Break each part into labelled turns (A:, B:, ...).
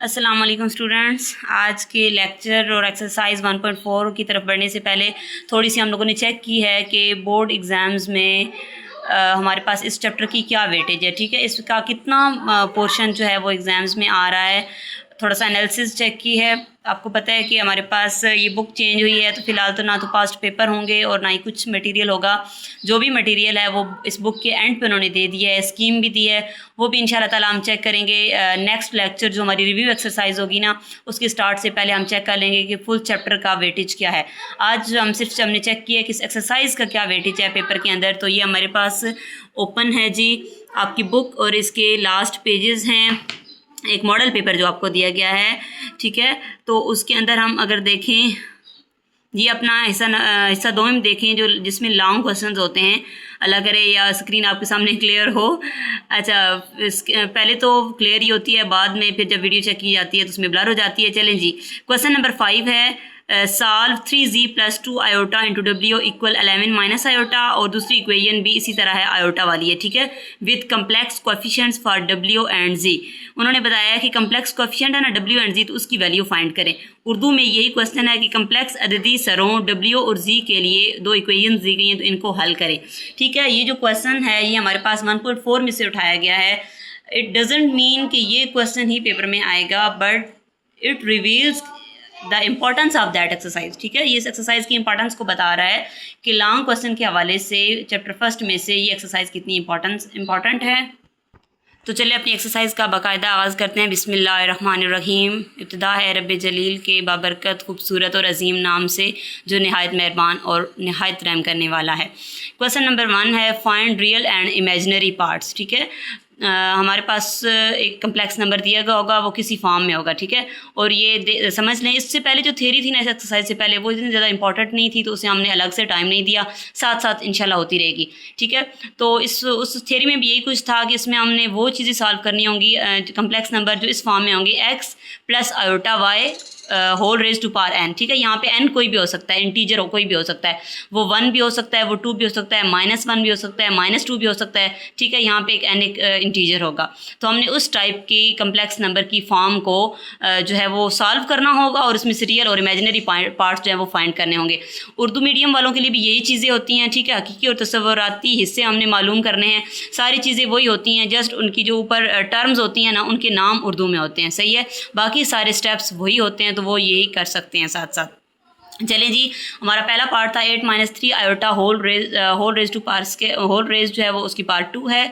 A: अस्सलाम वालेकुम स्टूडेंट्स। आज के लेक्चर और एक्सरसाइज 1.4 की तरफ बढ़ने से पहले थोड़ी सी हम लोगों ने चेक की है कि बोर्ड एग्ज़ाम्स में हमारे पास इस चैप्टर की क्या वेटेज है। ठीक है, इसका कितना पोर्शन जो है वो एग्ज़ाम्स में आ रहा है। थोड़ा सा एनालिसिस चेक की है। आपको पता है कि हमारे पास ये बुक चेंज हुई है, तो फ़िलहाल तो ना तो पास्ट पेपर होंगे और ना ही कुछ मटेरियल होगा। जो भी मटेरियल है वो इस बुक के एंड पे उन्होंने दे दिया है, स्कीम भी दी है, वो भी इंशाल्लाह ताला हम चेक करेंगे। नेक्स्ट लेक्चर जो हमारी रिव्यू एक्सरसाइज होगी ना, उसके स्टार्ट से पहले हम चेक कर लेंगे कि फुल चैप्टर का वेटेज क्या है। आज हमने चेक किया कि इस एक्सरसाइज का क्या वेटेज है पेपर के अंदर। तो ये हमारे पास ओपन है जी आपकी बुक, और इसके लास्ट पेजेस हैं एक मॉडल पेपर जो आपको दिया गया है। ठीक है, तो उसके अंदर हम अगर देखें, ये अपना हिस्सा 2 में देखें जो जिसमें लॉन्ग क्वेश्चंस होते हैं। अल्लाह करे या स्क्रीन आपके सामने क्लियर हो। अच्छा, पहले तो क्लियर ही होती है, बाद में फिर जब वीडियो चेक की जाती है तो उसमें ब्लर हो जाती है। चलें जी, क्वेश्चन नंबर 5 है solve 3z + 2 iota into W equal 11 - iota, और दूसरी इक्वेशन भी इसी तरह है, आयोटा वाली है। ठीक है, with complex coefficients for W and G. उन्होंने बताया कि कम्प्लेक्स कोएफिशिएंट है ना डब्ल्यू एंड जी, तो उसकी वैल्यू फाइंड करें। उर्दू में यही क्वेश्चन है कि कम्प्लेक्स अददी सरों डब्ल्यू और जी के लिए 2 इक्वेशन दी गई हैं, तो इनको हल करें। ठीक है, ये जो क्वेश्चन है ये हमारे पास 1.4 में से उठाया गया है। इट डजेंट मीन कि ये क्वेश्चन ही पेपर में आएगा, but it reveals the importance of that exercise. ठीक है, ये इस एक्सरसाइज की इंपॉर्टेंस को बता रहा है कि लॉन्ग क्वेश्चन के हवाले से चैप्टर फर्स्ट में से ये एक्सरसाइज कितनी इंपॉर्टेंट है। तो चलिए अपनी एक्सरसाइज का बाकायदा आगाज़ करते हैं। बिस्मिल्लाहिर्रहमानिर्रहीम। इब्तिदा है रब जलील के बाबरकत खूबसूरत और अजीम नाम से जो नहायत मेहरबान और नहायत रहम करने वाला है। क्वेश्चन नंबर 1 है find real and imaginary parts. ठीक है, हमारे पास एक कम्प्लेक्स नंबर दिया गया होगा, वो किसी फॉर्म में होगा। ठीक है, और ये समझ लें, इससे पहले जो थ्योरी थी ना इस एक्सरसाइज से पहले, वो इतनी ज़्यादा इंपॉर्टेंट नहीं थी, तो उसे हमने अलग से टाइम नहीं दिया, साथ साथ इंशाल्लाह होती रहेगी। ठीक है, तो उस थ्योरी में भी यही कुछ था कि इसमें हमने वो चीज़ें सॉल्व करनी होंगी, कम्प्लेक्स नंबर जो इस फॉर्म में होंगी x + iota y whole raise to power n। ठीक है, यहाँ पे n कोई भी हो सकता है, इंटीजर हो कोई भी हो सकता है, वो 1 भी हो सकता है, वो 2 भी हो सकता है, -1 भी हो सकता है, -2 भी हो सकता है। ठीक है, यहाँ पे एक n एक इंटीजर होगा। तो हमने उस टाइप की कम्प्लेक्स नंबर की फॉर्म को जो है वो सॉल्व करना होगा, और उसमें से रियल और इमेजिनरी पार्ट्स जो है वो फाइंड करने होंगे। उर्दू मीडियम वालों के लिए भी यही चीज़ें होती हैं। ठीक है, हकीकी और तसव्वुराती हिस्से हमने मालूम करने हैं, सारी चीज़ें वही होती हैं, जस्ट उनकी जो ऊपर टर्म्स होती हैं ना, उनके नाम उर्दू में होते हैं। सही है, बाकी सारे स्टेप्स वही होते हैं, तो वो यही कर सकते हैं साथ साथ। चलें जी, हमारा पहला पार्ट था 8 - 3 iota whole raise to power square, whole raise जो है वो उसकी पार्ट 2 है,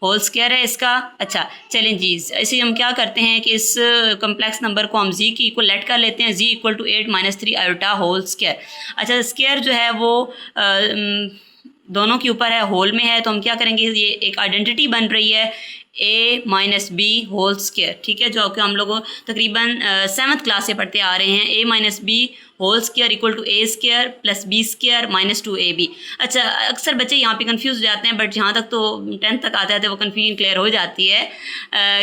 A: होल स्क्वायर है इसका। अच्छा चलें जी, इसे हम क्या करते हैं कि इस कम्प्लेक्स नंबर को हम जी की इक्वल लेट कर लेते हैं, G equal to 8 - 3 iota whole square. अच्छा, स्क्वायर जो है वो दोनों के ऊपर है, होल में है, तो हम क्या करेंगे, ये एक आइडेंटिटी बन रही है a - b होल स्क्वायर। ठीक है, जो कि हम लोग तकरीबन 7th क्लास से पढ़ते आ रहे हैं, a - b whole square equal to a square + b square -2ab। अच्छा, अक्सर बच्चे यहाँ पे कंफ्यूज हो जाते हैं, बट जहाँ तक तो 10th तक आते आते वो कन्फ्यूजन क्लियर हो जाती है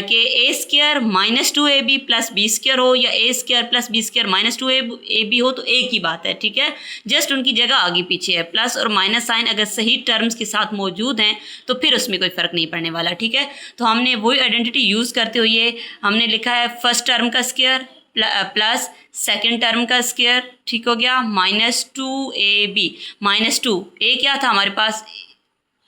A: कि a square -2ab + b square हो या a square + b square -2ab हो, तो एक ही बात है। ठीक है, जस्ट उनकी जगह आगे पीछे है, प्लस और माइनस साइन अगर सही टर्म्स के साथ मौजूद हैं तो फिर उसमें कोई फ़र्क नहीं पड़ने वाला। ठीक है, तो हमने वही आइडेंटिटी यूज़ करते हुए हमने लिखा है फर्स्ट टर्म का स्क्वायर प्लस सेकेंड टर्म का स्क्वायर। ठीक हो गया, -2ab -2, a क्या था हमारे पास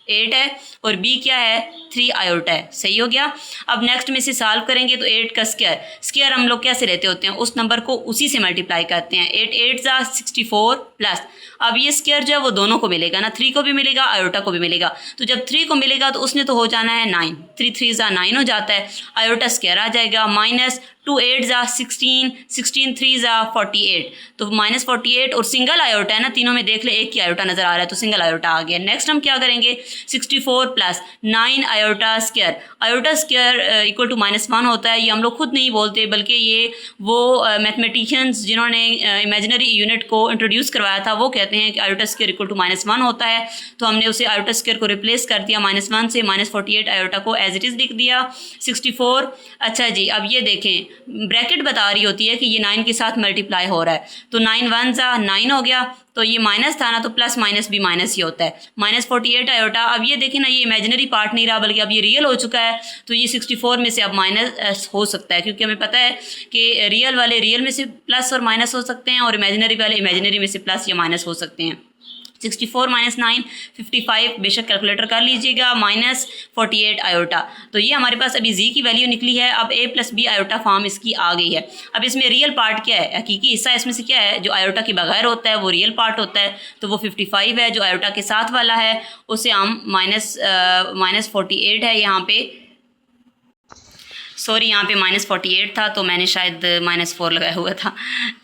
A: 8 है, और b क्या है 3 आयोटा है। सही हो गया। अब नेक्स्ट में से सॉल्व करेंगे तो 8 का स्क्वायर हम लोग कैसे लेते होते हैं, उस नंबर को उसी से मल्टीप्लाई करते हैं। 8 8 = 64 प्लस, अब ये स्क्वायर जो है वो दोनों को मिलेगा ना, 3 को भी मिलेगा, आयोटा को भी मिलेगा। तो जब 3 को मिलेगा तो उसने तो हो जाना है 9, 3 3 = 9 हो जाता है, आयोटा स्क्वायर आ जाएगा, -2 8 = 16, 16 3 = 48, तो -48, और सिंगल आयोटा है ना, तीनों में देख ले एक ही आयोटा नजर आ रहा है, तो सिंगल आयोटा आ गया। नेक्स्ट हम क्या करेंगे, 64 plus 9 iota square, iota square equal to -1 होता है। ये हम लोग खुद नहीं बोलते, बल्कि ये वो मैथमेटिशियंस जिन्होंने इमेजिनरी यूनिट को इंट्रोड्यूस करवाया था वो कहते हैं कि आयोटा स्क्वायर इक्वल टू -1 होता है। तो हमने उसे आयोटा स्क्वायर को रिप्लेस कर दिया, -1 से -48 आयोटा को एज इट इज़ लिख दिया 64। अच्छा जी, अब ये देखें ब्रैकेट बता रही होती है कि ये 9 के साथ मल्टीप्लाई हो रहा है, तो 9 1 ज़ा 9 हो गया, तो ये माइनस था ना, तो प्लस माइनस भी माइनस ही होता है, -48 आयोटा। अब ये देखिए ना, ये इमेजिनरी पार्ट नहीं रहा बल्कि अब ये रियल हो चुका है, तो ये 64 में से अब माइनस हो सकता है, क्योंकि हमें पता है कि रियल वाले रियल में से प्लस और माइनस हो सकते हैं और इमेजिनरी वाले इमेजिनरी में से प्लस या माइनस हो सकते हैं। 64 - 9 55, बेशक कैलकुलेटर कर लीजिएगा, -48 आयोटा। तो ये हमारे पास अभी जी की वैल्यू निकली है। अब a + b आयोटा फॉर्म इसकी आ गई है। अब इसमें रियल पार्ट क्या है, हकीकी हिस्सा इसमें से क्या है, जो आयोटा के बगैर होता है वो रियल पार्ट होता है, तो वो 55 है। जो आयोटा के साथ वाला है उसे हम -48 है यहाँ पे, सॉरी यहाँ पे -48 था, तो मैंने शायद -4 लगाया हुआ था,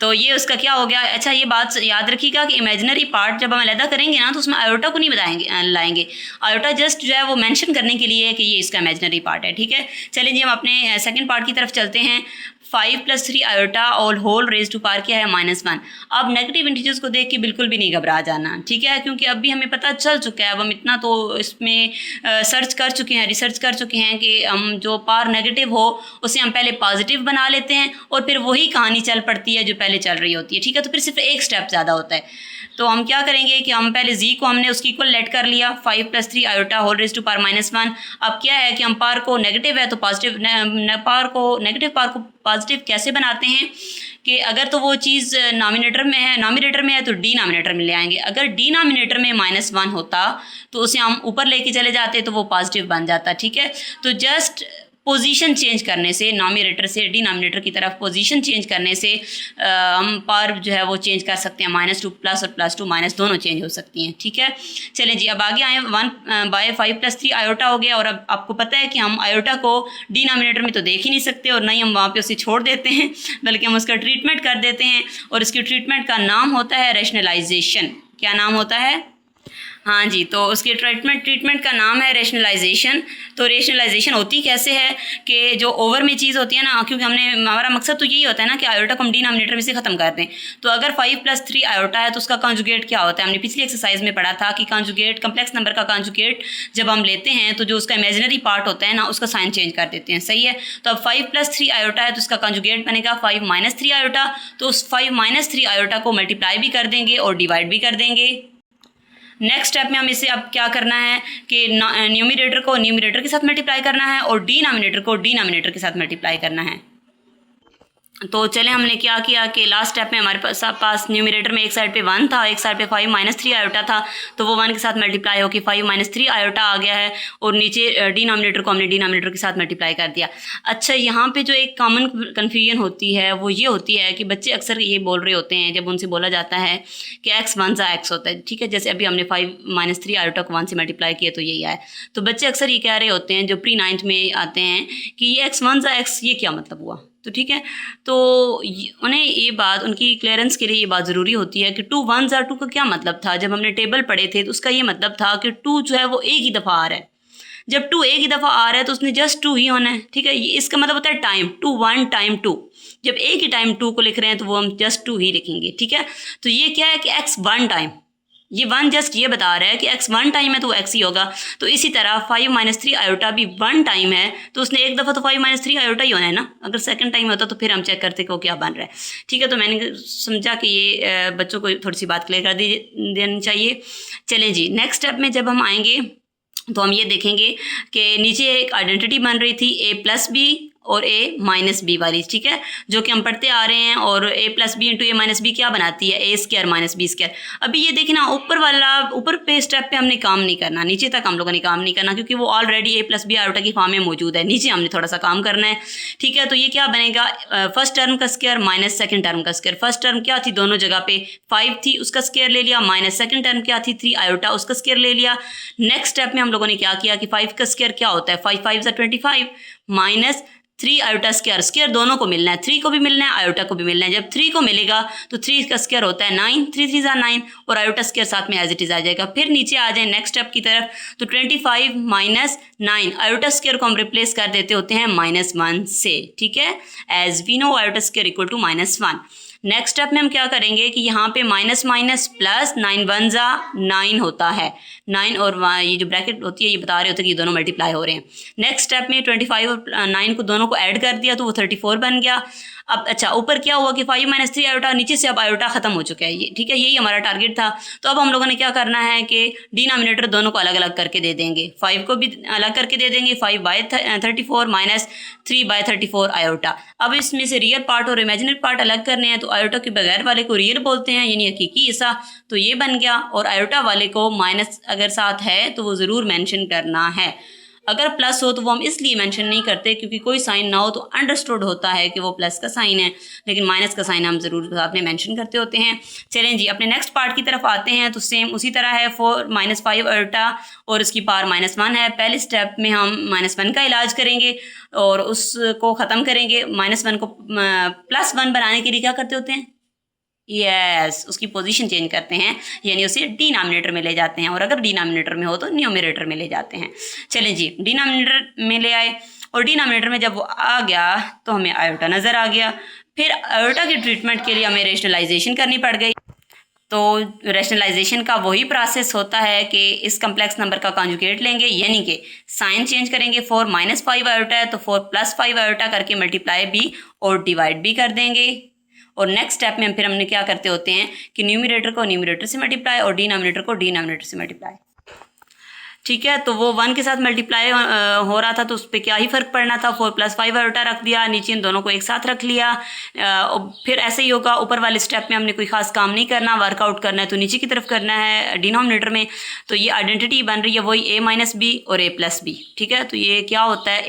A: तो ये उसका क्या हो गया। अच्छा, ये बात याद रखिएगा कि इमेजिनरी पार्ट जब हम अलहदा करेंगे ना, तो उसमें आयोटा को नहीं बताएंगे लाएंगे, आयोटा जस्ट जो है वो मेंशन करने के लिए है कि ये इसका इमेजिनरी पार्ट है, ठीक है। चलिए जी, हम अपने सेकंड पार्ट की तरफ चलते हैं। 5 + 3 आयोटा और होल रेज टू पावर क्या है, -1। अब नेगेटिव इंटीजर्स को देख के बिल्कुल भी नहीं घबरा जाना, ठीक है, क्योंकि अभी हमें पता चल चुका है, अब हम इतना तो इसमें सर्च कर चुके हैं, रिसर्च कर चुके हैं कि हम जो पावर नेगेटिव हो उसे हम पहले पॉजिटिव बना लेते हैं और फिर वही कहानी चल पड़ती है जो पहले चल रही होती है, ठीक है। तो फिर सिर्फ एक स्टेप ज़्यादा होता है। तो हम क्या करेंगे कि हम पहले जी को हमने उसकी इक्वल लेट कर लिया, 5 + 3 iota whole raise to power -1। अब क्या है कि हम पावर को नेगेटिव है तो पॉजिटिव, पावर को नेगेटिव पावर को पॉजिटिव कैसे बनाते हैं कि अगर तो वो चीज़ नॉमिनेटर में है तो डिनोमिनेटर में ले आएंगे। अगर डिनोमिनेटर में -1 होता तो उसे हम ऊपर लेके चले जाते तो वो पॉजिटिव बन जाता, ठीक है। तो जस्ट पोजीशन चेंज करने से, नॉमिनेटर से डिनोमिनेटर की तरफ पोजीशन चेंज करने से हम पावर जो है वो चेंज कर सकते हैं, -2 प्लस और +2 माइनस दोनों चेंज हो सकती हैं, ठीक है। चलें जी, अब आगे आए, 1/5 + 3 आयोटा हो गया। और अब आपको पता है कि हम आयोटा को डिनोमिनेटर में तो देख ही नहीं सकते और नहीं हम वहाँ पे उसे छोड़ देते हैं, बल्कि हम उसका ट्रीटमेंट कर देते हैं और इसकी ट्रीटमेंट का नाम होता है रैशनलाइजेशन। क्या नाम होता है? हाँ जी, तो उसके ट्रीटमेंट का नाम है रैशनलाइजेशन। तो रैशनलाइजेशन होती कैसे है कि जो ओवर में चीज़ होती है ना, क्योंकि हमारा मकसद तो यही होता है ना कि आयोटा को हम डिनोमिनेटर में से ख़त्म कर दें। तो अगर 5 + 3 आयोटा है तो उसका कॉन्जुगेट क्या होता है, हमने पिछली एक्सरसाइज में पढ़ा था कि कॉन्जुगेट, कम्प्लेक्स नंबर का कॉन्जुगेट जब हम लेते हैं तो जो उसका इमेजिनरी पार्ट होता है ना, उसका साइन चेंज कर देते हैं, सही है। तो अब 5 + 3 आयोटा है तो उसका कॉन्जुगेट बनेगा 5 - 3 आयोटा। तो उस 5 - 3 आयोटा को मल्टीप्लाई भी कर देंगे और डिवाइड भी कर देंगे। नेक्स्ट स्टेप में हम इसे अब क्या करना है कि न्यूमरेटर को न्यूमरेटर के साथ मल्टीप्लाई करना है और डिनोमिनेटर को डिनोमिनेटर के साथ मल्टीप्लाई करना है। तो चले, हमने क्या किया कि लास्ट स्टेप में हमारे पास न्यूमरेटर में एक साइड पे 1 था, एक साइड पे 5 - 3 आयोटा था, तो वो 1 के साथ मल्टीप्लाई होकर 5 - 3 आयोटा आ गया है और नीचे डिनोमिनेटर को हमने डिनोमिनेटर के साथ मल्टीप्लाई कर दिया। अच्छा, यहाँ पे जो एक कॉमन कन्फ्यूजन होती है वो ये होती है कि बच्चे अक्सर ये बोल रहे होते हैं जब उनसे बोला जाता है कि x 1 ज़ा x होता है, ठीक है, जैसे अभी हमने 5 - 3 आयोटा को 1 से मल्टीप्लाई किया तो यही आया। तो बच्चे अक्सर ये कह रहे होते हैं जो प्री 9th में आते हैं कि ये x 1 ज़ा x, ये क्या मतलब हुआ, तो ठीक है। तो उन्हें ये बात, उनकी क्लियरेंस के लिए ये बात ज़रूरी होती है कि 2 1 ज़ा 2 का क्या मतलब था। जब हमने टेबल पढ़े थे तो उसका ये मतलब था कि 2 जो है वो एक ही दफ़ा आ रहा है। जब 2 एक ही दफ़ा आ रहा है तो उसने जस्ट 2 ही होना है, ठीक है। इसका मतलब होता है टाइम, 2 1 टाइम 2। जब एक ही टाइम 2 को लिख रहे हैं तो वो हम जस्ट 2 ही लिखेंगे, ठीक है। तो ये क्या है कि x 1 टाइम, ये 1 जस्ट ये बता रहा है कि x 1 टाइम है तो वो x ही होगा। तो इसी तरह 5 - 3 आयोटा भी 1 टाइम है तो उसने एक दफ़ा तो 5 - 3 आयोटा ही होना है ना। अगर सेकंड टाइम होता तो फिर हम चेक करते को क्या बन रहा है, ठीक है। तो मैंने समझा कि ये बच्चों को थोड़ी सी बात क्लियर कर देनी चाहिए। चलें जी, नेक्स्ट स्टेप में जब हम आएंगे तो हम ये देखेंगे कि नीचे एक आइडेंटिटी बन रही थी a + b और a - b वाली, ठीक है, जो कि हम पढ़ते आ रहे हैं। और a + b × a - b क्या बनाती है, a² - b²। अभी ये देखिए ना, ऊपर पे स्टेप पे हमने काम नहीं करना, नीचे तक हम लोगों ने काम नहीं करना, क्योंकि वो ऑलरेडी a + b आयोटा की फॉर्म में मौजूद है। नीचे हमने थोड़ा सा काम करना है, ठीक है। तो ये क्या बनेगा, फर्स्ट टर्म का स्क्वायर माइनस सेकंड टर्म का स्क्वायर। फर्स्ट टर्म क्या थी, दोनों जगह पे 5 थी, उसका स्क्वायर ले लिया, माइनस सेकंड टर्म क्या थी, 3 आयोटा, उसका स्क्वायर ले लिया। नेक्स्ट स्टेप में हम लोगों ने क्या किया कि 5 का स्क्वायर क्या होता है, 5 5 ज़ा 25 माइनस 3 आयोटा स्क्वायर दोनों को मिलना है, 3 को भी मिलना है, आयोटा को भी मिलना है। जब 3 को मिलेगा तो 3 का स्क्वायर होता है 9, 3 3 ज़ा 9 और आयोटा स्क्वायर साथ में एज इट इज़ आ जाएगा। फिर नीचे आ जाए नेक्स्ट स्टेप की तरफ, तो 25 - 9 आयोटा स्क्वायर को हम रिप्लेस कर देते होते हैं -1 से, ठीक है। As we know iota square equal to -1। Next step में हम क्या करेंगे कि यहाँ पे माइनस माइनस प्लस 9 वन ज़ा 9 होता है, 9 और ये जो ब्रैकेट होती है ये बता रहे होते हैं कि ये दोनों मल्टीप्लाई हो रहे हैं। नेक्स्ट स्टेप में 25 और 9 को दोनों को ऐड कर दिया तो वो 34 बन गया। अब अच्छा ऊपर क्या हुआ कि 5 माइनस 3 आयोटा, नीचे से अब आयोटा खत्म हो चुका है ये, ठीक है, यही हमारा टारगेट था। तो अब हम लोगों ने क्या करना है कि डिनोमिनेटर दोनों को अलग अलग करके दे देंगे, 5 को भी अलग करके दे देंगे, 5 बाय 34 माइनस 3 बाय 34 आयोटा। अब इसमें से रियल पार्ट और इमेजिनरी पार्ट अलग करने हैं, तो आयोटा के बगैर वाले को रियल बोलते हैं यानी हकीकी हिस्सा, तो ये बन गया। और आयोटा वाले को माइनस अगर साथ है तो वो ज़रूर मेंशन करना है, अगर प्लस हो तो वो हम इसलिए मेंशन नहीं करते क्योंकि कोई साइन ना हो तो अंडरस्टूड होता है कि वो प्लस का साइन है, लेकिन माइनस का साइन हम ज़रूर साथ में मेंशन करते होते हैं। चलें जी अपने नेक्स्ट पार्ट की तरफ आते हैं। तो सेम उसी तरह है, 4 माइनस 5 आयोटा और इसकी पावर -1 है। पहले स्टेप में हम -1 का इलाज करेंगे और उसको ख़त्म करेंगे। -1 को +1 बनाने के लिए क्या करते होते हैं, यस उसकी पोजीशन चेंज करते हैं, यानी उसे डिनोमिनेटर में ले जाते हैं, और अगर डिनोमिनेटर में हो तो न्यूमरेटर में ले जाते हैं। चलें जी डिनोमिनेटर में ले आए और डिनोमिनेटर में जब वो आ गया तो हमें आयोटा नज़र आ गया। फिर आयोटा के ट्रीटमेंट के लिए हमें रेशनलाइजेशन करनी पड़ गई। तो रेशनलाइजेशन का वही प्रोसेस होता है कि इस कम्प्लेक्स नंबर का कॉन्जुगेट लेंगे, यानी कि साइन चेंज करेंगे। 4 माइनस 5 आयोटा है तो 4 प्लस 5 आयोटा करके मल्टीप्लाई भी और डिवाइड भी कर देंगे। और नेक्स्ट स्टेप में फिर हमने क्या करते होते हैं कि न्यूमरेटर को न्यूमरेटर से मल्टीप्लाई और डिनोमिनेटर को डिनोमिनेटर से मल्टीप्लाई, ठीक है। तो वो 1 के साथ मल्टीप्लाई हो रहा था तो उस पर क्या ही फ़र्क पड़ना था, 4 प्लस 5 आयोटा रख दिया, नीचे इन दोनों को एक साथ रख लिया। फिर ऐसे ही होगा, ऊपर वाले स्टेप में हमने कोई ख़ास काम नहीं करना, वर्कआउट करना है तो नीचे की तरफ करना है डिनोमिनेटर में। तो ये आइडेंटिटी बन रही है वही a माइनस बी और a प्लस बी, ठीक है। तो ये क्या होता है,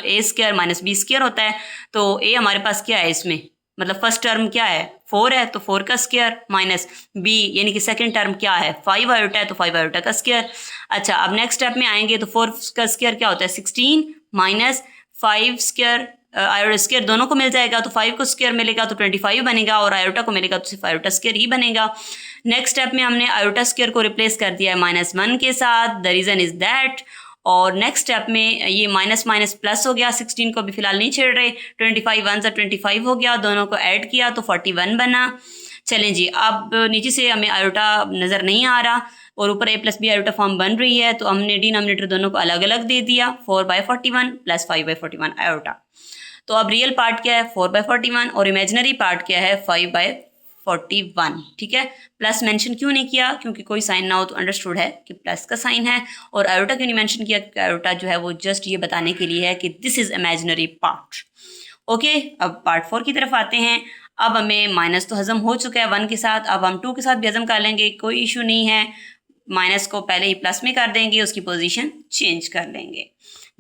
A: a square minus B square होता है। तो a हमारे पास क्या है इसमें, मतलब फर्स्ट टर्म क्या है 4 है तो 4 का स्क्वायर माइनस बी यानी कि सेकंड टर्म क्या है 5 आयोटा है तो 5 आयोटा का स्क्वायर। अच्छा अब नेक्स्ट स्टेप में आएंगे तो 4 का स्क्वायर क्या होता है 16 माइनस 5 स्क्वायर, आयोटा स्क्वायर दोनों को मिल जाएगा तो 5 को स्क्वायर मिलेगा तो 25 बनेगा और आयोटा को मिलेगा तो सिर्फ आयोटा स्क्वायर ही बनेगा। नेक्स्ट स्टेप में हमने आयोटा स्क्वायर को रिप्लेस कर दिया है -1 के साथ, द रीज़न इज़ दैट। और नेक्स्ट स्टेप में ये माइनस माइनस प्लस हो गया, 16 को अभी फिलहाल नहीं छेड़ रहे, 25 1 से 25 हो गया, दोनों को ऐड किया तो 41 बना। चलें जी अब नीचे से हमें आयोटा नज़र नहीं आ रहा और ऊपर a plus B iota form बन रही है, तो हमने डिनोमिनेटर दोनों को अलग अलग दे दिया, 4/41 प्लस 5/41 आयोटा। तो अब रियल पार्ट क्या है 4/41 और इमेजिनरी पार्ट क्या है 5/41, ठीक है। प्लस मेंशन क्यों नहीं किया, क्योंकि कोई साइन ना हो तो अंडरस्टूड है कि प्लस का साइन है। और आयोटा क्यों नहीं मेंशन किया, आयोटा जो है वो जस्ट ये बताने के लिए है कि this is imaginary part. Okay अब पार्ट 4 की तरफ आते हैं। अब हमें माइनस तो हजम हो चुका है 1 के साथ, अब हम 2 के साथ भी हजम कर लेंगे, कोई इशू नहीं है। माइनस को पहले ही प्लस में कर देंगे, उसकी पोजीशन चेंज कर लेंगे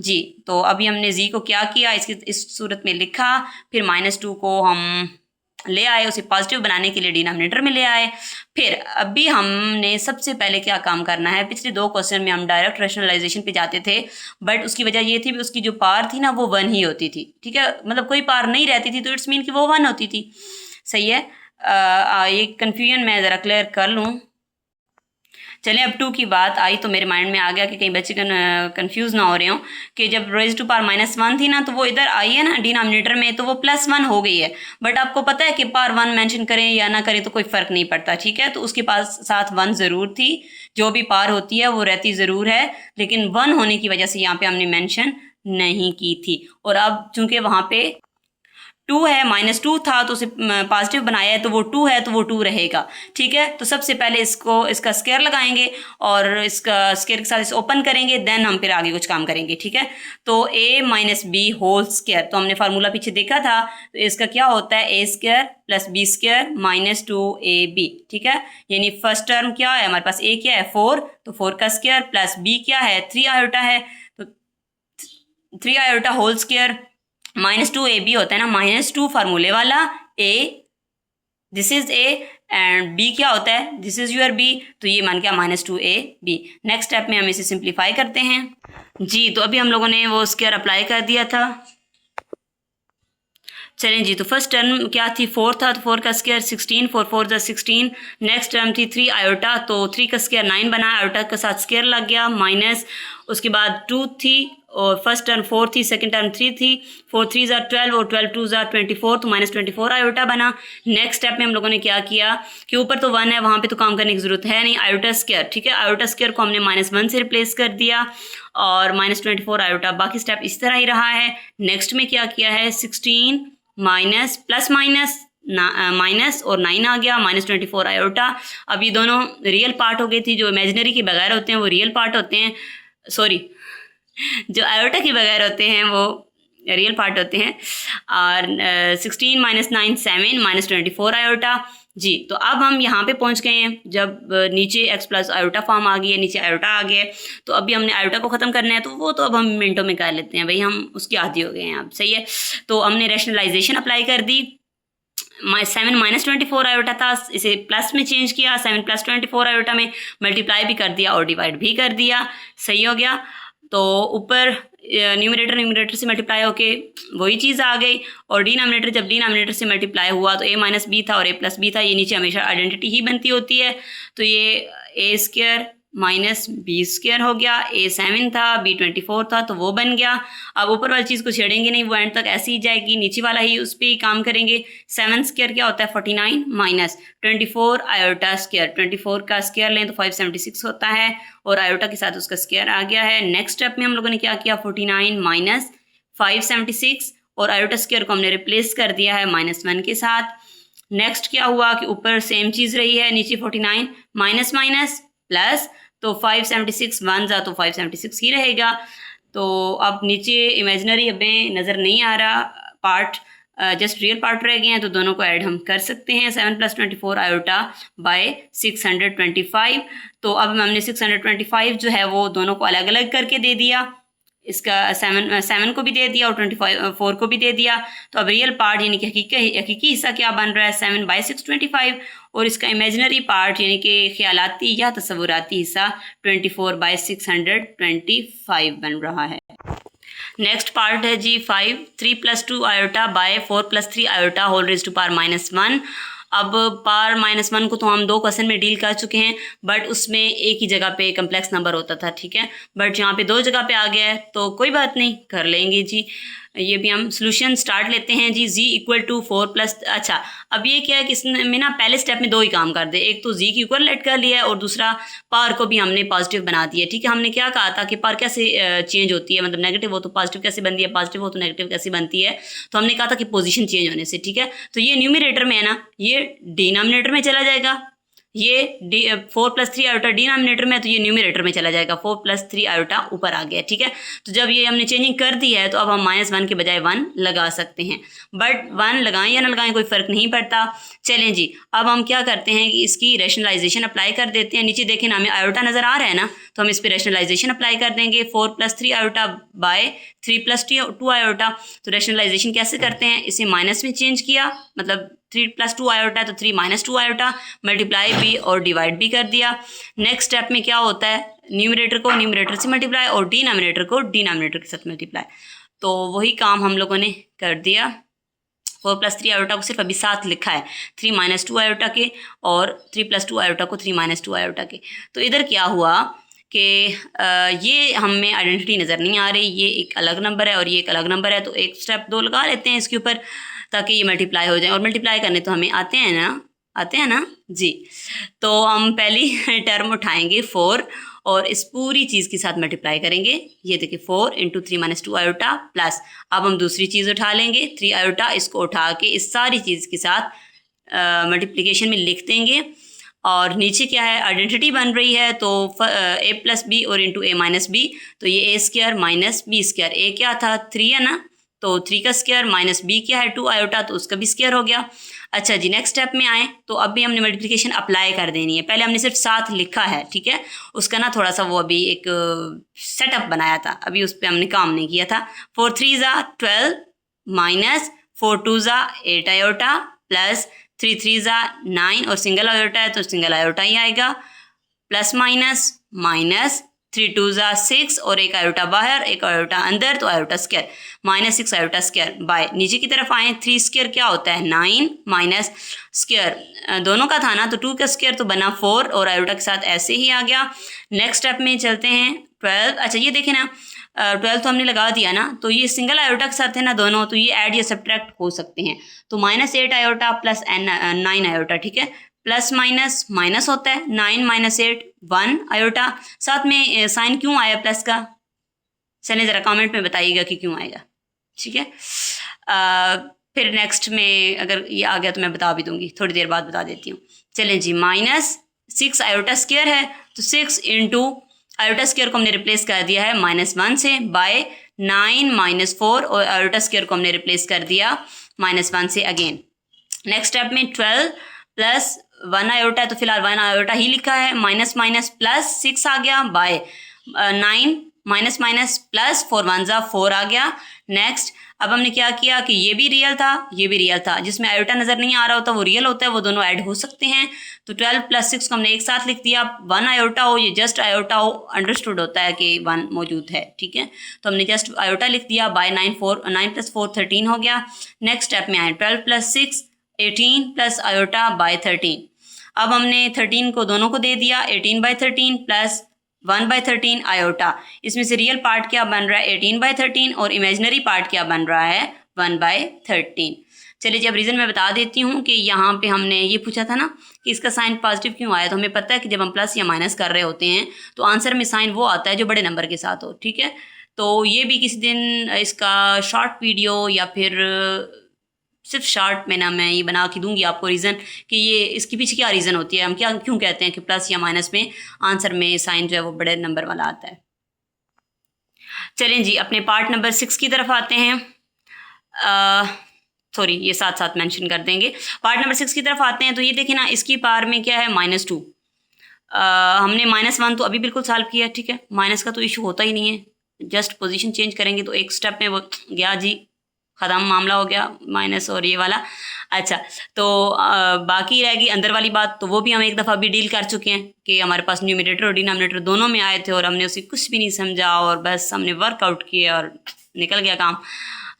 A: जी। तो अभी हमने जी को क्या किया, इसकी इस सूरत में लिखा, फिर -2 को हम ले आए, उसे पॉजिटिव बनाने के लिए डिनोमिनेटर में ले आए। फिर अभी हमने सबसे पहले क्या काम करना है, पिछले 2 क्वेश्चन में हम डायरेक्ट रैशनलाइजेशन पे जाते थे, बट उसकी वजह ये थी कि उसकी जो पावर थी ना वो 1 ही होती थी, ठीक है, मतलब कोई पावर नहीं रहती थी तो इट्स मीन कि वो 1 होती थी, सही है। ये कन्फ्यूजन मैं ज़रा क्लियर कर लूँ। चलें अब 2 की बात आई तो मेरे माइंड में आ गया कि कहीं बच्चे कंफ्यूज ना हो रहे हों कि जब रेज़ टू पावर -1 थी ना तो वो इधर आई है ना डिनोमिनेटर में, तो वो +1 हो गई है। बट आपको पता है कि पावर 1 मेंशन करें या ना करें तो कोई फ़र्क नहीं पड़ता, ठीक है। तो उसके पास साथ 1 ज़रूर थी, जो भी पावर होती है वो रहती ज़रूर है, लेकिन 1 होने की वजह से यहाँ पे हमने मेंशन नहीं की थी। और अब चूंकि वहाँ पे 2 है, -2 था तो उसे पॉजिटिव बनाया है तो वो 2 है तो वो 2 रहेगा, ठीक है। तो सबसे पहले इसका स्क्वायर लगाएंगे और इसका स्क्वायर के साथ इसे ओपन करेंगे, देन हम फिर आगे कुछ काम करेंगे, ठीक है। तो a minus B whole square, तो हमने फार्मूला पीछे देखा था, तो इसका क्या होता है a square plus B square -2ab, ठीक है। यानी फर्स्ट टर्म क्या है हमारे पास, a क्या है 4, तो 4 का स्क्वायर प्लस b क्या है 3 आयोटा है, तो 3 आयोटा होल स्क्वायर -2ab होता है ना, -2 फार्मूले वाला, a this is a and b क्या होता है दिस इज योर b, तो ये मान क्या -2ab। नेक्स्ट स्टेप में हम इसे सिंप्लीफाई करते हैं जी। तो अभी हम लोगों ने वो स्क्वायर अप्लाई कर दिया था। चलें जी, तो फर्स्ट टर्म क्या थी 4 था, तो 4 का स्क्वायर 16, 4 4 = 16। नेक्स्ट टर्म थी 3 आयोटा, तो 3 का स्क्वायर 9 बना, आयोटा के साथ स्क्वायर लग गया माइनस, उसके बाद 2 थी और फर्स्ट टर्म 4 थी, सेकंड टर्म 3 थी, 4 3 ज़ा 12 और 12 2 ज़ा 24, तो -24 आयोटा बना। नेक्स्ट स्टेप में हम लोगों ने क्या किया कि ऊपर तो 1 है, वहाँ पे तो काम करने की ज़रूरत है नहीं, आयोटा स्क्वायर, ठीक है, आयोटा स्क्वायर को हमने -1 से रिप्लेस कर दिया और -24 आयोटा। बाकी स्टेप इस तरह ही रहा है। नेक्स्ट में क्या किया है, 16 माइनस प्लस माइनस और 9 आ गया, -24 आयोटा। अब ये दोनों रियल पार्ट हो गई थी, जो इमेजिनरी के बगैर होते हैं वो रियल पार्ट होते हैं, सॉरी जो आयोटा के बगैर होते हैं वो रियल पार्ट होते हैं। और 16 माइनस 9 7 -24 आयोटा जी। तो अब हम यहाँ पे पहुँच गए हैं, जब नीचे x प्लस आयोटा फॉर्म आ गई है, नीचे आयोटा आ गया है, तो अभी हमने आयोटा को ख़त्म करना है, तो वो तो अब हम मिनटों में कर लेते हैं भाई, हम उसके आदी हो गए हैं अब, सही है। तो हमने रैशनलाइजेशन अप्लाई कर दी, 7 -24 आयोटा था, इसे प्लस में चेंज किया, 7 + 24 आयोटा में मल्टीप्लाई भी कर दिया और डिवाइड भी कर दिया, सही हो गया। तो ऊपर न्यूमरेटर से मल्टीप्लाई होके वही चीज़ आ गई, और डिनोमिनेटर जब डिनोमिनेटर से मल्टीप्लाई हुआ तो a - b था और a + b था, ये नीचे हमेशा आइडेंटिटी ही बनती होती है, तो ये a² - b² हो गया। a 7 था, b 24 था, तो वो बन गया। अब ऊपर वाली चीज़ को छेड़ेंगे नहीं, वो एंड तक ऐसे ही जाएगी, नीचे वाला ही उस पर ही काम करेंगे। 7² क्या होता है 49 माइनस 24 आयोटा स्क्वायर, 24 का स्क्वायर लें तो 576 होता है, और आयोटा के साथ उसका स्क्वायर आ गया है। नेक्स्ट स्टेप में हम लोगों ने क्या किया, 49 माइनस 576 और आयोटा स्क्वायर को हमने रिप्लेस कर दिया है -1 के साथ। नेक्स्ट क्या हुआ कि ऊपर सेम चीज़ रही है, नीचे 49 माइनस माइनस प्लस, तो 576 1 ज़ा तो 576 ही रहेगा। तो अब नीचे इमेजिनरी हमें नज़र नहीं आ रहा पार्ट, जस्ट रियल पार्ट रह गए हैं, तो दोनों को ऐड हम कर सकते हैं। 7 + 24 आयोटा बाय 625। तो अब हमने 625 जो है वो दोनों को अलग अलग करके दे दिया, इसका 7 को भी दे दिया और 4 को भी दे दिया। तो अब रियल पार्ट यानी कि हकीकी हिस्सा क्या बन रहा है, 7/625, और इसका इमेजिनरी पार्ट यानी कि ख्यालाती या तसव्वुराती हिस्सा 24/625 बन रहा है। नेक्स्ट पार्ट है जी 5, 3 + 2 iota by 4 + 3 iota whole raised to power -1। अब पावर -1 को तो हम 2 क्वेश्चन में डील कर चुके हैं, बट उसमें एक ही जगह पे कम्प्लेक्स नंबर होता था, ठीक है, बट यहाँ पे 2 जगह पे आ गया है, तो कोई बात नहीं, कर लेंगे जी। ये भी हम सोल्यूशन स्टार्ट लेते हैं जी। z = 4 + अच्छा, अब ये क्या है कि इसमें ना पहले स्टेप में 2 ही काम कर दे, एक तो z की इक्वल लेट कर लिया है और दूसरा पावर को भी हमने पॉजिटिव बना दिया, ठीक है। हमने क्या कहा था कि पावर कैसे चेंज होती है, मतलब नेगेटिव हो तो पॉजिटिव कैसे बनती है, पॉजिटिव हो तो नेगेटिव कैसे बनती है, तो हमने कहा था कि पोजीशन चेंज होने से, ठीक है। तो ये न्यूमरेटर में है ना, ये डिनोमिनेटर में चला जाएगा, ये 4 + 3 आयोटा डिनोमिनेटर में, तो ये न्यूमरेटर में चला जाएगा, 4 + 3 आयोटा ऊपर आ गया, ठीक है। तो जब ये हमने चेंजिंग कर दी है, तो अब हम -1 के बजाय 1 लगा सकते हैं, बट 1 लगाएं या ना लगाएं कोई फ़र्क नहीं पड़ता। चलें जी, अब हम क्या करते हैं कि इसकी रैशनलाइजेशन अप्लाई कर देते हैं। नीचे देखें ना, हमें आयोटा नज़र आ रहा है ना, तो हम इस पर रैशनलाइजेशन अप्लाई कर देंगे। 4 + 3 आयोटा बाय 3 + 2 आयोटा। तो रैशनलाइजेशन कैसे करते हैं, इसे माइनस में चेंज किया, मतलब 3 + 2 आयोटा तो 3 - 2 आयोटा, मल्टीप्लाई भी और डिवाइड भी कर दिया। नेक्स्ट स्टेप में क्या होता है, न्यूमरेटर को न्यूमरेटर से मल्टीप्लाई और डिनोमिनेटर को डिनोमिनेटर के साथ मल्टीप्लाई, तो वही काम हम लोगों ने कर दिया। 4 + 3 आयोटा को सिर्फ अभी साथ लिखा है 3 - 2 आयोटा के, और 3 + 2 आयोटा को 3 - 2 आयोटा के। तो इधर क्या हुआ कि ये हमें आइडेंटिटी नज़र नहीं आ रही, ये एक अलग नंबर है और ये एक अलग नंबर है, तो एक स्टेप 2 लगा लेते हैं इसके ऊपर ताकि ये मल्टीप्लाई हो जाए, और मल्टीप्लाई करने तो हमें आते हैं ना जी। तो हम पहली टर्म उठाएंगे 4 और इस पूरी चीज़ के साथ मल्टीप्लाई करेंगे। ये देखिए 4 × 3 - 2 आयोटा प्लस, अब हम दूसरी चीज़ उठा लेंगे 3 आयोटा, इसको उठा के इस सारी चीज़ के साथ मल्टीप्लिकेशन में लिख देंगे। और नीचे क्या है, आइडेंटिटी बन रही है, तो a + b और इंटू a - b, तो ये a² - b², a क्या था 3 है ना, तो 3 का स्क्वायर माइनस b क्या है 2 आयोटा, तो उसका भी स्क्वायर हो गया। अच्छा जी, नेक्स्ट स्टेप में आए तो अब भी हमने मल्टीप्लिकेशन अप्लाई कर देनी है। पहले हमने सिर्फ साथ लिखा है, ठीक है, उसका ना थोड़ा सा वो अभी एक सेटअप बनाया था, अभी उस पर हमने काम नहीं किया था। 4 3 ज़ा 12 माइनस 4 2 ज़ा 8 आयोटा प्लस 3 3 ज़ा 9, और सिंगल आयोटा है तो सिंगल आयोटा ही आएगा, प्लस माइनस 3 2 ज़ा 6 और एक आयोटा बाहर एक आयोटा अंदर, तो iota square -6 iota square by, नीचे की तरफ आए 3 स्क्वायर क्या होता है 9 माइनस स्क्वायर दोनों का था ना, तो 2 का स्क्वायर तो बना 4 और आयोटा के साथ ऐसे ही आ गया। नेक्स्ट स्टेप में चलते हैं 12, अच्छा ये देखें ना 12 तो हमने लगा दिया ना, तो ये सिंगल आयोटा के साथ है ना दोनों, तो ये ऐड या सब्ट्रैक्ट हो सकते हैं। तो -8 आयोटा प्लस 9 आयोटा, ठीक है, प्लस माइनस माइनस होता है, 9 - 8 1 आयोटा। साथ में साइन क्यों आया प्लस का, चलिए ज़रा कमेंट में बताइएगा कि क्यों आएगा, ठीक है। फिर नेक्स्ट में अगर ये आ गया तो मैं बता भी दूंगी, थोड़ी देर बाद बता देती हूँ। चलें जी, -6 आयोटा स्क्वायर है, तो 6 इंटू आयोटा स्क्वायर को हमने रिप्लेस कर दिया है -1 से बाय 9 - 4, और आयोटा स्क्वायर को हमने रिप्लेस कर दिया -1 से अगेन। नेक्स्ट स्टेप में 12 प्लस 1 आयोटा, तो फिलहाल 1 आयोटा ही लिखा है, माइनस माइनस प्लस 6 आ गया बाय 9 माइनस माइनस प्लस 4 1 जा 4 आ गया। नेक्स्ट अब हमने क्या किया कि ये भी रियल था, ये भी रियल था, जिसमें आयोटा नज़र नहीं आ रहा होता वो रियल होता है, वो दोनों ऐड हो सकते हैं। तो 12 प्लस 6 को हमने एक साथ लिख दिया, 1 आयोटा हो, ये जस्ट आयोटा हो, अंडरस्टूड होता है कि 1 मौजूद है, ठीक है, तो हमने जस्ट आयोटा लिख दिया बाय 9 + 4 13 हो गया। नेक्स्ट स्टेप में आए 12 + 6 18 प्लस आयोटा बाय 13। अब हमने 13 को दोनों को दे दिया, 18/13 प्लस 1/13 आयोटा। इसमें से रियल पार्ट क्या बन रहा है 18/13, और इमेजिनरी पार्ट क्या बन रहा है 1/13। चलिए जी, अब रीज़न मैं बता देती हूँ कि यहाँ पे हमने ये पूछा था ना कि इसका साइन पॉजिटिव क्यों आया, तो हमें पता है कि जब हम प्लस या माइनस कर रहे होते हैं तो आंसर में साइन वो आता है जो बड़े नंबर के साथ हो, ठीक है। तो ये भी किसी दिन इसका शॉर्ट वीडियो या फिर सिर्फ शॉर्ट में ना मैं ये बना के दूंगी आपको रीज़न कि ये इसके पीछे क्या रीज़न होती है, हम क्या क्यों कहते हैं कि प्लस या माइनस में आंसर में साइन जो है वो बड़े नंबर वाला आता है। चलें जी, अपने पार्ट नंबर 6 की तरफ आते हैं। सॉरी, ये साथ साथ मेंशन कर देंगे। पार्ट नंबर 6 की तरफ आते हैं, तो ये देखें ना, इसकी पावर में क्या है -2। हमने -1 तो अभी बिल्कुल सॉल्व किया, ठीक है, माइनस का तो इशू होता ही नहीं है, जस्ट पोजीशन चेंज करेंगे तो एक स्टेप में वो गया जी, ख़त्म मामला हो गया माइनस और ये वाला। अच्छा, तो बाकी रहेगी अंदर वाली बात, तो वो भी हम एक दफ़ा भी डील कर चुके हैं कि हमारे पास न्यूमरेटर और डिनोमिनेटर दोनों में आए थे और हमने उसे कुछ भी नहीं समझा और बस हमने वर्कआउट किया और निकल गया काम।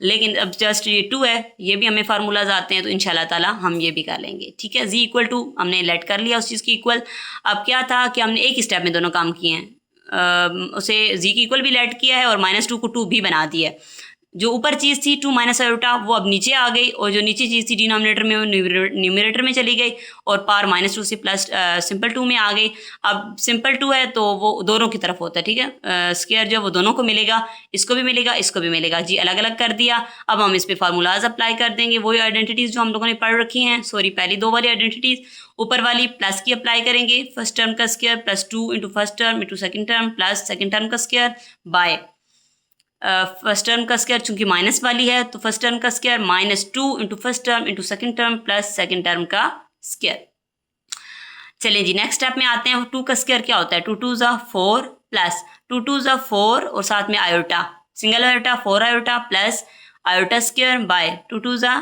A: लेकिन अब जस्ट ये 2 है, ये भी हमें फार्मूलाज आते हैं, तो इंशाल्लाह ताला हम ये भी कर लेंगे, ठीक है। z = हमने लेट कर लिया उस चीज़ की इक्वल। अब क्या था कि हमने एक ही स्टेप में दोनों काम किए हैं, उसे z की इक्वल भी लेट किया है और -2 को 2 भी बना दिया है। जो ऊपर चीज़ थी 2 - आयोटा वो अब नीचे आ गई, और जो नीचे चीज़ थी डिनोमिनेटर में वो न्यूमरेटर में चली गई, और पावर -2 से प्लस सिंपल 2 में आ गई। अब सिंपल 2 है तो वो दोनों की तरफ होता है, ठीक है, स्क्वायर जो वो दोनों को मिलेगा, इसको भी मिलेगा, इसको भी मिलेगा जी, अलग अलग कर दिया। अब हम इस पर फार्मूलाज अप्लाई कर देंगे, वही आइडेंटिटीज़ जो हम लोगों ने पढ़ रखी हैं, सॉरी पहली 2 वाली आइडेंटिटीज़, ऊपर वाली प्लस की अप्लाई करेंगे, फर्स्ट टर्म का square plus 2 into first term into second term plus second term का स्क्वायर बाय फर्स्ट टर्म का स्क्वायर, चूंकि माइनस वाली है तो फर्स्ट टर्म का square -2 into first term into second term plus second term का square. चलिए जी, नेक्स्ट स्टेप में आते हैं। 2 का स्क्वायर क्या होता है, 2 2 = 4 प्लस 2 2 = 4 और साथ में iota, single iota 4 iota plus iota square by 2 2 =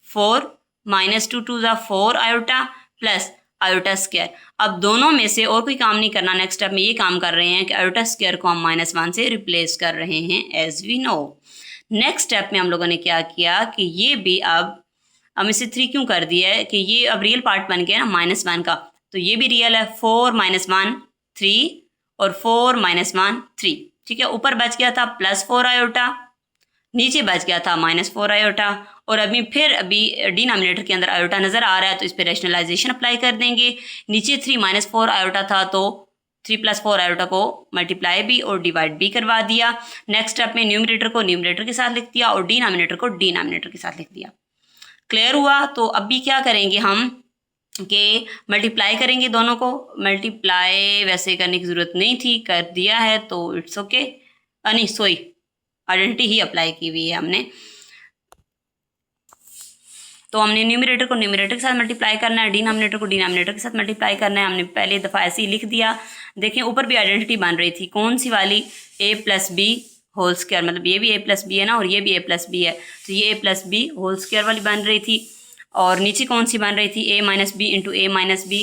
A: 4 minus 2 2 = 4 iota plus iota square. अब दोनों में से और कोई काम नहीं करना, नेक्स्ट स्टेप में ये काम कर रहे हैं कि आयोटा स्क्वायर को हम -1 से रिप्लेस कर रहे हैं, as we know. Next step में हम लोगों ने क्या किया कि ये भी अब हम इसे 3 क्यों कर दिया है कि ये अब रियल पार्ट बन गया ना -1 का, तो ये भी रियल है, 4 - 1 3 और 4 - 1 3, ठीक है। ऊपर बच गया था +4 आयोटा, नीचे बच गया था -4 आयोटा, और अभी डिनोमिनेटर के अंदर आयोटा नज़र आ रहा है तो इस पर रैशनलाइजेशन अप्लाई कर देंगे। नीचे 3 - 4 आयोटा था तो 3 + 4 आयोटा को मल्टीप्लाई भी और डिवाइड भी करवा दिया। नेक्स्ट स्टेप में न्यूमरेटर को न्यूमरेटर के साथ लिख दिया और डिनोमिनेटर को डिनोमिनेटर के साथ लिख दिया। क्लियर हुआ? तो अभी क्या करेंगे हम कि मल्टीप्लाई करेंगे दोनों को। मल्टीप्लाई वैसे करने की ज़रूरत नहीं थी, कर दिया है तो इट्स ओके। नहीं सॉरी, आइडेंटिटी ही अप्लाई की हुई है हमने, तो हमने न्यूमरेटर को न्यूमरेटर के साथ मल्टीप्लाई करना है, डिनोमिनेटर को डिनोमिनेटर के साथ मल्टीप्लाई करना है। हमने पहले दफ़ा ऐसे ही लिख दिया। देखें ऊपर भी आइडेंटिटी बन रही थी, कौन सी वाली, a + b होल स्क्वायर, मतलब ये भी a + b है ना और ये भी a + b है, तो ये a + b होल स्क्वायर वाली बन रही थी। और नीचे कौन सी बन रही थी, a - b into a - b,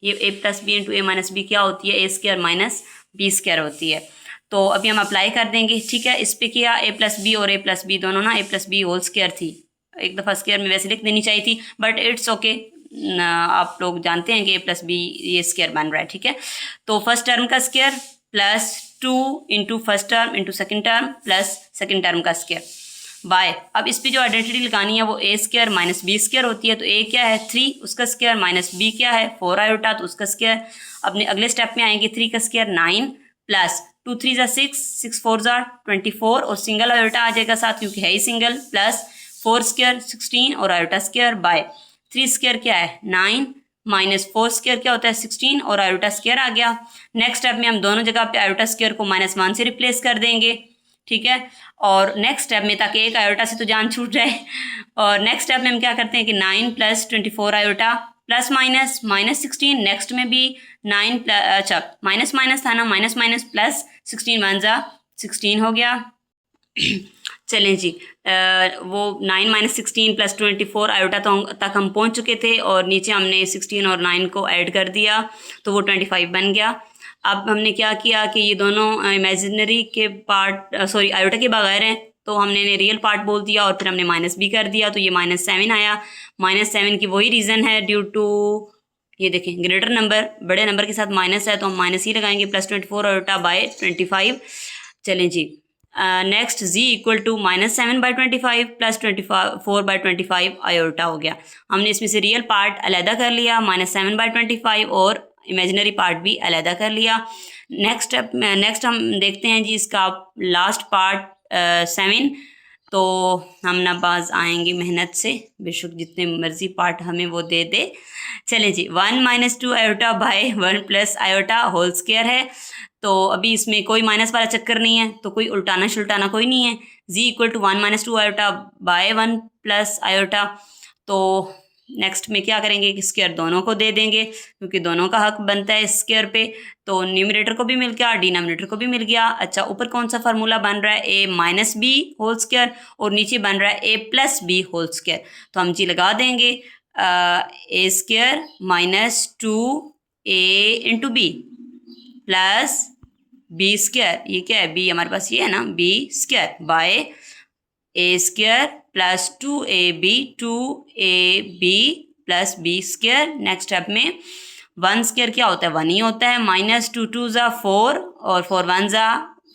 A: ये a + b into a - b क्या होती है, a² - b² होती है। तो अभी हम अप्लाई कर देंगे, ठीक है। इस पे किया, a + b और a + b दोनों ना a + b होल स्क्वायर थी, एक दफ़ा स्क्वायर में वैसे लिख देनी चाहिए थी, बट इट्स ओके, आप लोग जानते हैं कि a + b ये स्क्वायर बन रहा है, ठीक है। तो फर्स्ट टर्म का square plus 2 into first term into second term plus second term का स्क्वायर बाय, अब इस पे जो आइडेंटिटी लगानी है वो ए स्क्वायर माइनस बी स्क्वायर होती है। तो ए क्या है 3 उसका स्क्वायर माइनस बी क्या है 4 आयोटा तो उसका स्क्वायर। अपने अगले स्टेप में आएंगे 3 का स्क्वायर 9 प्लस 2 3 ज़ा 6 6 4 ज़ा 24 और सिंगल आयोटा आ जाएगा साथ क्योंकि है ही सिंगल प्लस 4 स्क्वायर 16 और आयोटा स्क्वायर बाय 3 स्क्वायर क्या है 9 माइनस 4 स्क्वायर क्या होता है 16 और आयोटा स्क्वायर आ गया। नेक्स्ट स्टेप में हम दोनों जगह पे आयोटा स्क्वायर को -1 से रिप्लेस कर देंगे, ठीक है। और नेक्स्ट स्टेप में ताकि एक आयोटा से तो जान छूट जाए, और नेक्स्ट स्टेप में हम क्या करते हैं कि 9 plus 24 iota plus minus -16, next में भी 9 अच्छा माइनस माइनस था ना, माइनस माइनस प्लस 16 1 ज़ा 16 हो गया। चलें जी, वो 9 माइनस 16 प्लस 24 आयोटा तक हम पहुंच चुके थे और नीचे हमने 16 और 9 को ऐड कर दिया तो वो 25 बन गया। अब हमने क्या किया कि ये दोनों इमेजिनरी के पार्ट सॉरी आयोटा के बगैर हैं तो हमने रियल पार्ट बोल दिया और फिर हमने माइनस भी कर दिया तो ये -7 आया। -7 की वही रीज़न है ड्यू टू ये देखें ग्रेटर नंबर बड़े नंबर के साथ माइनस है तो हम माइनस ही लगाएंगे प्लस 24 आयोटा बाय 25। चलें जी, next z equal to -7/25 plus 24/25 iota हो गया। हमने इसमें से रियल पार्ट अलहदा कर लिया -7/25 और इमेजिनरी पार्ट भी अलहदा कर लिया। नेक्स्ट हम देखते हैं जी इसका लास्ट पार्ट 7। तो हम नाबाज आएंगे मेहनत से, बेशक जितने मर्जी पार्ट हमें वो दे दे। चलें जी, 1 - 2 iota by 1 plus iota whole square है तो अभी इसमें कोई माइनस वाला चक्कर नहीं है तो कोई उल्टाना शुल्टाना कोई नहीं है। z equal to 1 - 2 iota by 1 plus iota. तो नेक्स्ट में क्या करेंगे कि स्क्वायर दोनों को दे देंगे क्योंकि दोनों का हक बनता है स्क्वायर पे, तो न्यूमरेटर को भी मिल गया डिनोमिनेटर को भी मिल गया। अच्छा, ऊपर कौन सा फार्मूला बन रहा है a minus B whole square और नीचे बन रहा है a plus B whole square. तो हम जी लगा देंगे a square minus 2a into B plus B square, ये क्या है b हमारे पास ये है ना b square by a square plus 2ab 2ab plus b square. Next step में 1 स्क्वायर क्या होता है 1 ही होता है, -2 2 ज़ा 4 और 4 1 ज़ा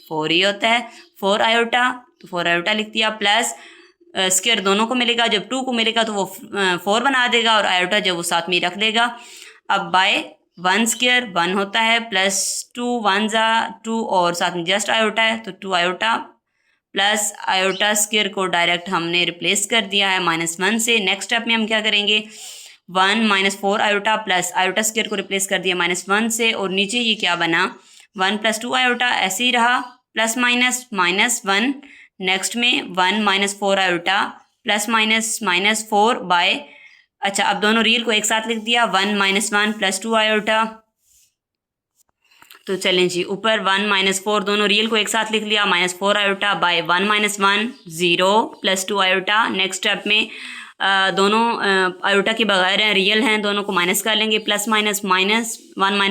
A: 4 ही होता है 4 आयोटा तो 4 आयोटा लिख दिया प्लस स्क्वायर दोनों को मिलेगा, जब 2 को मिलेगा तो वो 4 बना देगा और आयोटा जब वो साथ में ही रख देगा। अब बाय 1 स्क्वायर 1 होता है प्लस 2 1 ज़ा 2 और साथ में जस्ट आयोटा है तो 2 आयोटा प्लस आयोटा स्क्वायर को डायरेक्ट हमने रिप्लेस कर दिया है -1 से। नेक्स्ट स्टेप में हम क्या करेंगे 1 - 4 आयोटा प्लस आयोटा स्क्वायर को रिप्लेस कर दिया -1 से और नीचे ये क्या बना 1 + 2 आयोटा ऐसे ही रहा प्लस माइनस -1। नेक्स्ट में 1 - 4 आयोटा प्लस माइनस -4 बाय, अच्छा अब दोनों रियल को एक साथ लिख दिया 1 - 1 प्लस 2 आयोटा। तो चलें जी, ऊपर 1 - 4 दोनों रियल को एक साथ लिख लिया -4 iota by 1 - 1 0 plus 2 iota. Next step में दोनों आयोटा के बगैर हैं रियल हैं दोनों को माइनस कर लेंगे प्लस माइनस 1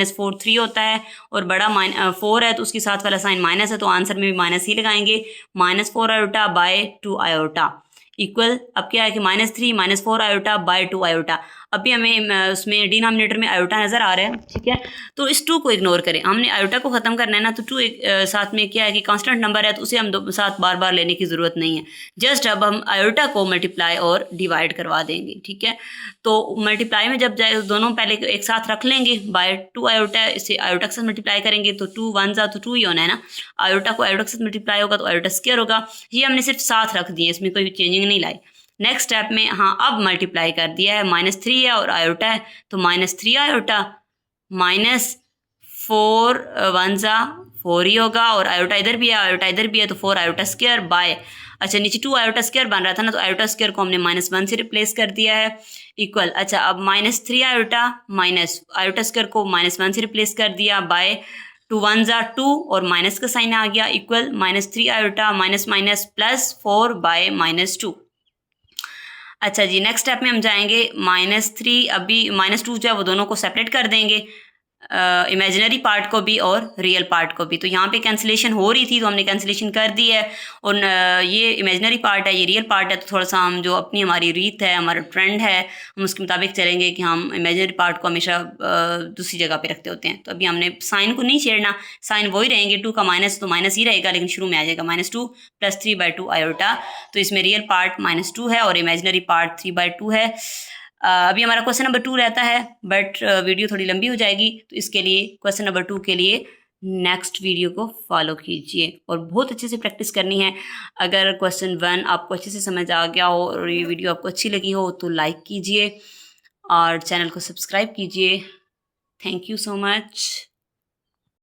A: - 4 3 होता है और बड़ा 4 है तो उसके साथ वाला साइन माइनस है तो आंसर में भी माइनस ही लगाएंगे -4 आयोटा बाय 2 आयोटा इक्वल। अब क्या है कि -3 - 4 आयोटा बाय 2 आयोटा। अभी हमें उसमें डिनोमिनेटर में आयोटा नज़र आ रहा है, ठीक है। तो इस 2 को इग्नोर करें, हमने आयोटा को ख़त्म करना है ना तो 2 साथ में क्या है कि कांस्टेंट नंबर है तो उसे हम साथ बार बार लेने की ज़रूरत नहीं है। जस्ट अब हम आयोटा को मल्टीप्लाई और डिवाइड करवा देंगे, ठीक है। तो मल्टीप्लाई में जब जाए दोनों पहले एक साथ रख लेंगे बाय 2 आयोटा, इसे आयोटा के साथ मल्टीप्लाई करेंगे तो 2 1 ज़ा तो 2 ही होना है ना, आयोटा को आयोटा के साथ मल्टीप्लाई होगा तो आयोटा स्क्वायर होगा। ये हमने सिर्फ साथ रख दिए, इसमें कोई चेंजिंग नहीं लाई। नेक्स्ट स्टेप में हाँ अब मल्टीप्लाई कर दिया है -3 है और आयोटा है तो -3 आयोटा -4 1 ज़ा 4 ही होगा और आयोटा इधर भी है आयोटा इधर भी है तो 4 आयोटा स्क्वायर बाय, अच्छा नीचे 2 आयोटा स्क्वायर बन रहा था ना तो आयोटा स्क्वायर को हमने -1 से रिप्लेस कर दिया है इक्वल। अच्छा अब -3 आयोटा माइनस आयोटा स्क्वायर को -1 से रिप्लेस कर दिया बाय 2 1 ज़ा 2 और माइनस का साइन आ गया equal -3 iota minus plus 4 by -2। अच्छा जी, नेक्स्ट स्टेप में हम जाएंगे -3, अभी -2 जो है वो दोनों को सेपरेट कर देंगे इमेजिनरी पार्ट को भी और रियल पार्ट को भी। तो यहाँ पे कैंसिलेशन हो रही थी तो हमने कैंसिलेशन कर दी है, और ये इमेजिनरी पार्ट है, ये रियल पार्ट है, तो थोड़ा सा हम जो अपनी हमारी रीत है, हमारा ट्रेंड है, हम उसके मुताबिक चलेंगे कि हम इमेजिनरी पार्ट को हमेशा दूसरी जगह पे रखते होते हैं। तो अभी हमने साइन को नहीं छेड़ना, साइन वही रहेंगे, 2 का माइनस तो माइनस ही रहेगा, लेकिन शुरू में आ जाएगा -2 + 3/2 आयोटा। तो इसमें रियल पार्ट -2 है और इमेजिनरी पार्ट 3/2 है। अभी हमारा क्वेश्चन नंबर 2 रहता है, बट वीडियो थोड़ी लंबी हो जाएगी, तो इसके लिए क्वेश्चन नंबर 2 के लिए नेक्स्ट वीडियो को फॉलो कीजिए और बहुत अच्छे से प्रैक्टिस करनी है। अगर क्वेश्चन 1 आपको अच्छे से समझ आ गया हो और ये वीडियो आपको अच्छी लगी हो तो लाइक कीजिए और चैनल को सब्सक्राइब कीजिए। Thank you so much.